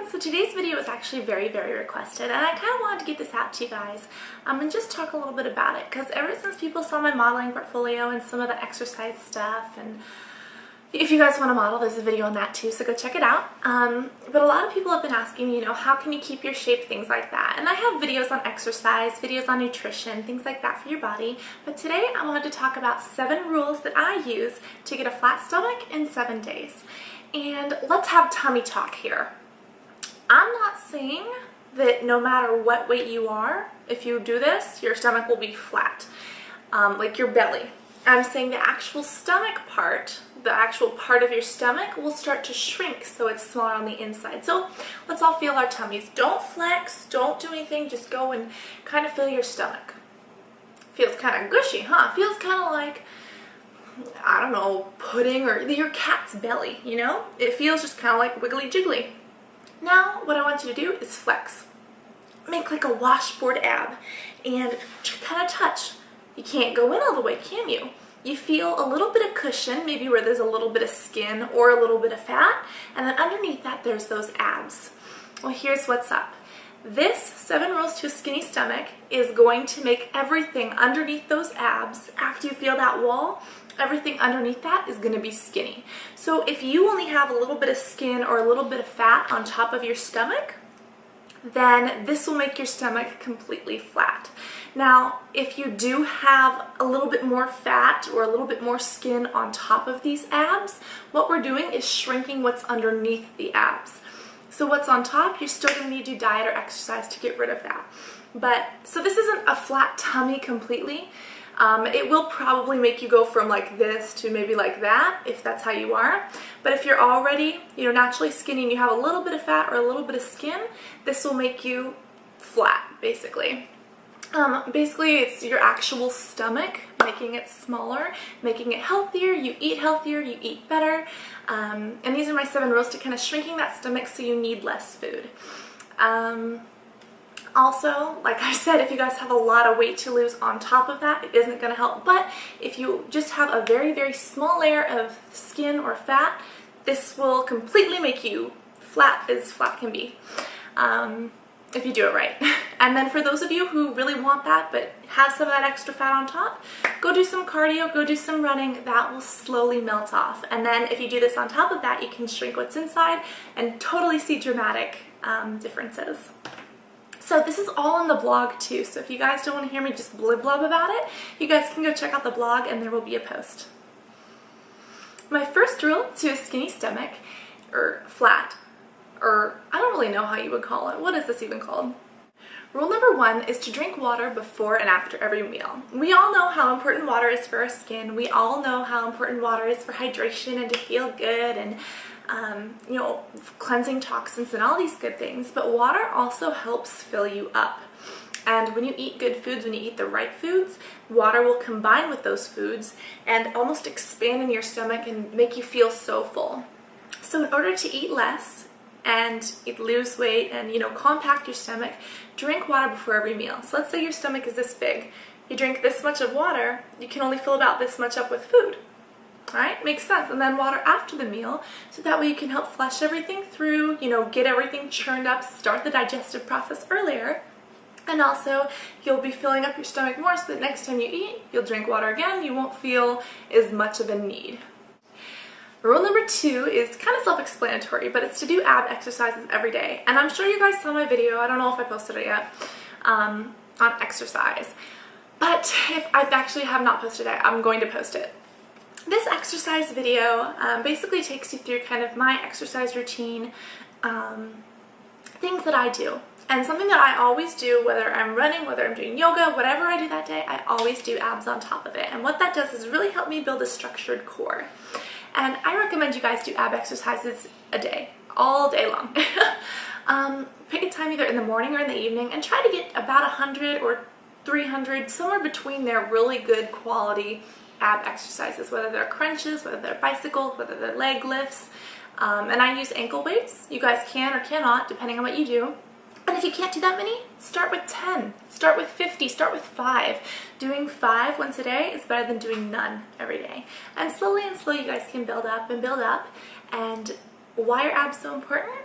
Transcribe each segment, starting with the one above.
everyone, so today's video is actually very requested, and I kind of wanted to get this out to you guys and just talk a little bit about it, because ever since people saw my modeling portfolio and some of the exercise stuff, and if you guys want to model, there's a video on that too, so go check it out. But a lot of people have been asking me, how can you keep your shape, things like that. And I have videos on exercise, videos on nutrition, things like that for your body. But today I wanted to talk about 7 rules that I use to get a flat stomach in 7 days. And let's have tummy talk here. I'm not saying that no matter what weight you are, if you do this, your stomach will be flat, like your belly. I'm saying the actual stomach part, the actual part of your stomach will start to shrink so it's smaller on the inside. So let's all feel our tummies. Don't flex, don't do anything, just go and kind of feel your stomach. Feels kind of gushy, huh? Feels kind of like, I don't know, pudding or your cat's belly, It feels just kind of like wiggly jiggly. Now what I want you to do is flex. Make like a washboard ab and kind of touch. You can't go in all the way, can you? You feel a little bit of cushion, maybe where there's a little bit of skin or a little bit of fat, and then underneath that there's those abs. Well, here's what's up. This 7 rules to a skinny stomach is going to make everything underneath those abs, after you feel that wall, everything underneath that is going to be skinny. So if you only have a little bit of skin or a little bit of fat on top of your stomach, then this will make your stomach completely flat. Now, if you do have a little bit more fat or a little bit more skin on top of these abs, what we're doing is shrinking what's underneath the abs. So what's on top, you're still going to need to do diet or exercise to get rid of that. So this isn't a flat tummy completely. It will probably make you go from like this to maybe like that, if that's how you are. But if you're already, naturally skinny and you have a little bit of fat or a little bit of skin, this will make you flat, basically. Basically, it's your actual stomach, making it smaller, making it healthier. You eat better. And these are my 7 rules to kind of shrinking that stomach so you need less food. Also, like I said, if you guys have a lot of weight to lose on top of that, it isn't going to help. But if you just have a very small layer of skin or fat, this will completely make you flat as flat can be, if you do it right. And then for those of you who really want that but have some of that extra fat on top, go do some cardio, go do some running. That will slowly melt off. And then if you do this on top of that, you can shrink what's inside and totally see dramatic differences. So this is all in the blog too, so if you guys don't want to hear me just blib blub about it, you guys can go check out the blog and there will be a post. My first rule to a skinny stomach, or flat, or I don't really know how you would call it. What is this even called? Rule number 1 is to drink water before and after every meal. We all know how important water is for our skin. We all know how important water is for hydration and to feel good and cleansing toxins and all these good things, but water also helps fill you up. And when you eat good foods, when you eat the right foods, water will combine with those foods and almost expand in your stomach and make you feel so full. So in order to eat less and lose weight and compact your stomach, drink water before every meal. So let's say your stomach is this big. You drink this much of water, you can only fill about this much up with food. Right? Makes sense. And then water after the meal, so that way you can help flush everything through, get everything churned up, start the digestive process earlier. And also, you'll be filling up your stomach more so that next time you eat, you'll drink water again. You won't feel as much of a need. Rule number 2 is kind of self-explanatory, but it's to do ab exercises every day. And I'm sure you guys saw my video, I don't know if I posted it yet, on exercise. But if I actually have not posted it, I'm going to post it. This exercise video basically takes you through kind of my exercise routine, things that I do. And something that I always do, whether I'm running, whether I'm doing yoga, whatever I do that day, I always do abs on top of it. And what that does is really help me build a structured core. And I recommend you guys do ab exercises a day, all day long. Pick a time either in the morning or in the evening and try to get about 100 or 300, somewhere between there, really good quality ab exercises, whether they're crunches, whether they're bicycles, whether they're leg lifts. And I use ankle weights. You guys can or cannot, depending on what you do. And if you can't do that many, start with 10, start with 50, start with 5. Doing 5 once a day is better than doing none every day. And slowly you guys can build up and build up. And why are abs so important?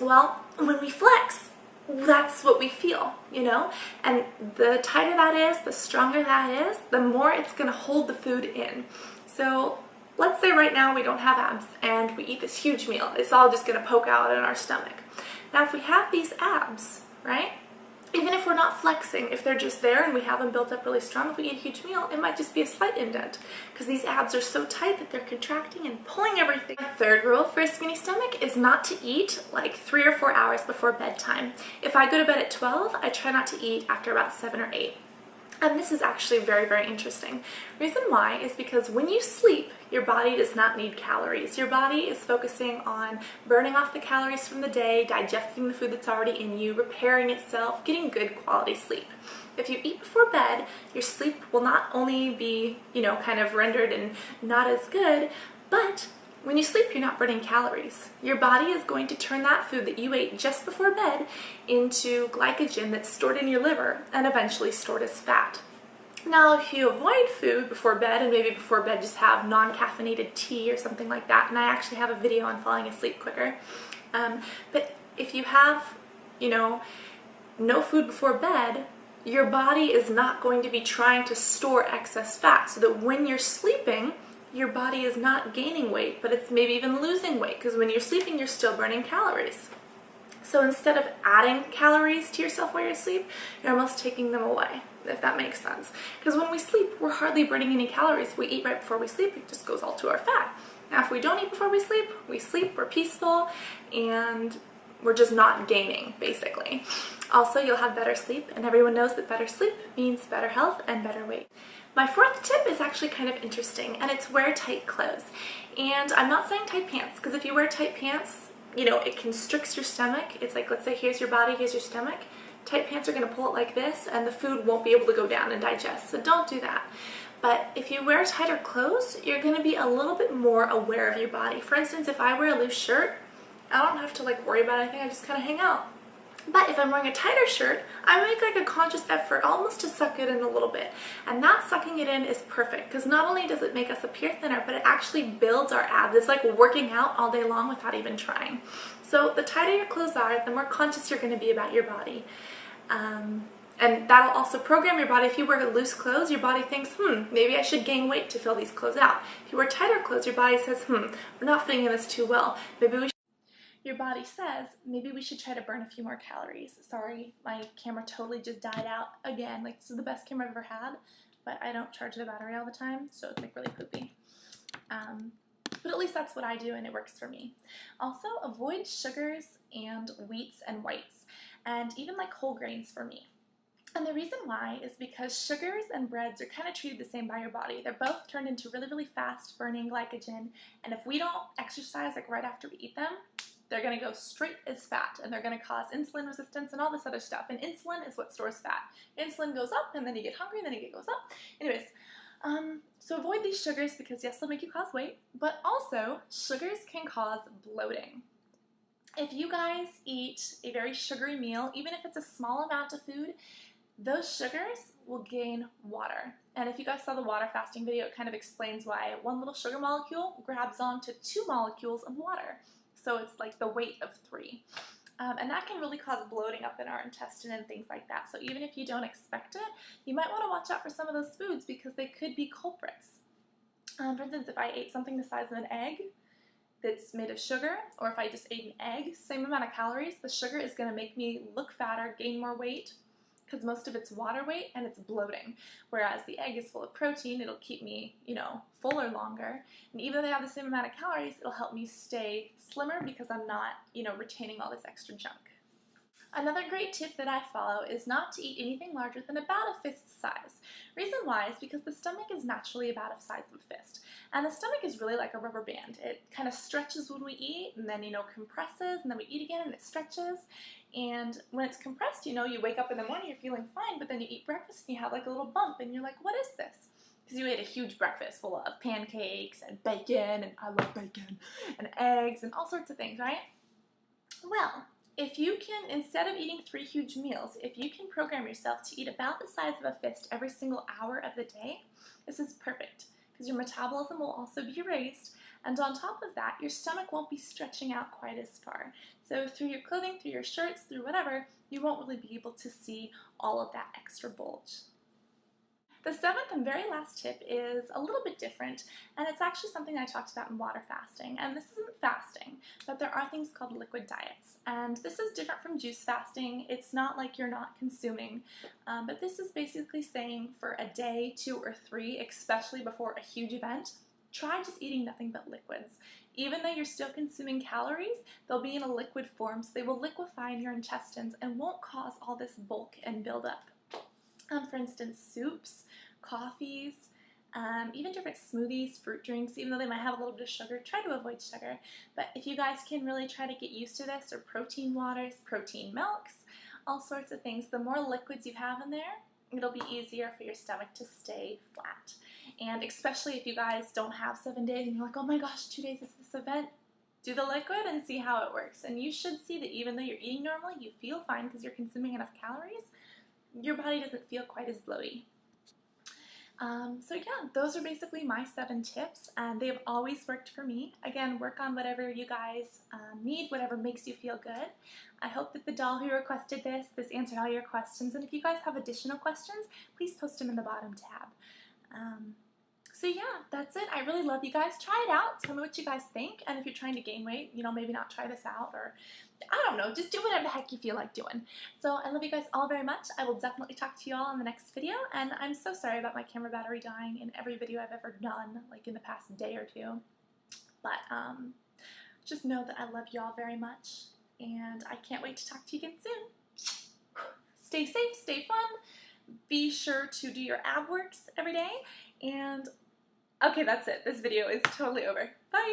Well, when we flex, that's what we feel, you know? And the tighter that is, the stronger that is, the more it's gonna hold the food in. So let's say right now we don't have abs and we eat this huge meal. It's all just gonna poke out in our stomach. Now if we have these abs, right? Even if we're not flexing, if they're just there and we have them built up really strong, if we eat a huge meal, it might just be a slight indent because these abs are so tight that they're contracting and pulling everything. My third rule for a skinny stomach is not to eat like 3 or 4 hours before bedtime. If I go to bed at 12, I try not to eat after about 7 or 8. And this is actually very, very interesting. Reason why is because when you sleep, your body does not need calories. Your body is focusing on burning off the calories from the day, digesting the food that's already in you, repairing itself, getting good quality sleep. If you eat before bed, your sleep will not only be, kind of rendered and not as good, but when you sleep, you're not burning calories. Your body is going to turn that food that you ate just before bed into glycogen that's stored in your liver and eventually stored as fat. Now, if you avoid food before bed and maybe before bed just have non-caffeinated tea or something like that, and I actually have a video on falling asleep quicker, but if you have, no food before bed, your body is not going to be trying to store excess fat so that when you're sleeping, your body is not gaining weight, but it's maybe even losing weight because when you're sleeping, you're still burning calories. So instead of adding calories to yourself while you're asleep, you're almost taking them away, if that makes sense. Because when we sleep, we're hardly burning any calories. We eat right before we sleep, it just goes all to our fat. Now, if we don't eat before we sleep, we're peaceful, and we're just not gaining, basically. Also, you'll have better sleep, and everyone knows that better sleep means better health and better weight. My fourth tip is actually kind of interesting, and it's wear tight clothes. And I'm not saying tight pants, because if you wear tight pants, it constricts your stomach. It's like, let's say here's your body, here's your stomach. Tight pants are going to pull it like this, and the food won't be able to go down and digest, so don't do that. But if you wear tighter clothes, you're going to be a little bit more aware of your body. For instance, if I wear a loose shirt, I don't have to worry about anything, I just kind of hang out. But if I'm wearing a tighter shirt, I make a conscious effort almost to suck it in a little bit. And that sucking it in is perfect because not only does it make us appear thinner, but it actually builds our abs. It's like working out all day long without even trying. So the tighter your clothes are, the more conscious you're going to be about your body. And that'll also program your body. If you wear loose clothes, your body thinks, maybe I should gain weight to fill these clothes out. If you wear tighter clothes, your body says, we're not fitting in this too well. Your body says, maybe we should try to burn a few more calories. Sorry, my camera totally just died out again. This is the best camera I've ever had, but I don't charge the battery all the time, so it's really poopy. But at least that's what I do, and it works for me. Also, avoid sugars and wheats and whites, and even whole grains for me. And the reason why is because sugars and breads are kind of treated the same by your body. They're both turned into really, really fast burning glycogen, and if we don't exercise right after we eat them, they're going to go straight as fat, and they're going to cause insulin resistance and all this other stuff. And insulin is what stores fat. Insulin goes up, and then you get hungry, and then it goes up. Anyways, so avoid these sugars because yes, they'll make you cause weight, but also sugars can cause bloating. If you guys eat a very sugary meal, even if it's a small amount of food, those sugars will gain water. And if you guys saw the water fasting video, it kind of explains why one little sugar molecule grabs onto 2 molecules of water. So it's like the weight of 3. And that can really cause bloating up in our intestine and things like that. So even if you don't expect it, you might want to watch out for some of those foods because they could be culprits. For instance, if I ate something the size of an egg that's made of sugar, or if I just ate an egg, same amount of calories, the sugar is going to make me look fatter, gain more weight, because most of it's water weight and it's bloating. Whereas the egg is full of protein, it'll keep me, fuller longer. And even though they have the same amount of calories, it'll help me stay slimmer because I'm not, retaining all this extra junk. Another great tip that I follow is not to eat anything larger than about a fist size. Reason why is because the stomach is naturally about the size of a fist. And the stomach is really like a rubber band. It kind of stretches when we eat and then, compresses, and then we eat again and it stretches. And when it's compressed, you wake up in the morning, you're feeling fine, but then you eat breakfast and you have a little bump and you're like, what is this? Because you ate a huge breakfast full of pancakes and bacon, and I love bacon, and eggs and all sorts of things, right? Well, if you can, instead of eating 3 huge meals, if you can program yourself to eat about the size of a fist every single hour of the day, this is perfect because your metabolism will also be raised And on top of that, your stomach won't be stretching out quite as far. So through your clothing, through your shirts, through whatever, you won't really be able to see all of that extra bulge. The seventh and very last tip is a little bit different, and it's actually something I talked about in water fasting. And this isn't fasting, but there are things called liquid diets. And this is different from juice fasting. It's not like you're not consuming, but this is basically saying for a day, 2 or 3, especially before a huge event, try just eating nothing but liquids. Even though you're still consuming calories, they'll be in a liquid form, so they will liquefy in your intestines and won't cause all this bulk and buildup. For instance, soups, coffees, even different smoothies, fruit drinks, even though they might have a little bit of sugar, try to avoid sugar. But if you guys can really try to get used to this, or protein waters, protein milks, all sorts of things, the more liquids you have in there, it'll be easier for your stomach to stay flat. And especially if you guys don't have 7 days and you're like, oh my gosh, 2 days is this event, do the liquid and see how it works. And you should see that even though you're eating normally, you feel fine because you're consuming enough calories. Your body doesn't feel quite as bloaty. So yeah, those are basically my 7 tips, and they've always worked for me. Again, work on whatever you guys need, whatever makes you feel good. I hope that the doll who requested this answered all your questions, and if you guys have additional questions, please post them in the bottom tab. So yeah, that's it. I really love you guys. Try it out. Tell me what you guys think. And if you're trying to gain weight, you know, maybe not try this out, or I don't know, just do whatever the heck you feel like doing. So I love you guys all very much. I will definitely talk to you all in the next video. And I'm so sorry about my camera battery dying in every video I've ever done, like in the past day or 2. But just know that I love you all very much. And I can't wait to talk to you again soon. Stay safe, stay fun. Be sure to do your ab works every day. And okay, that's it. This video is totally over. Bye!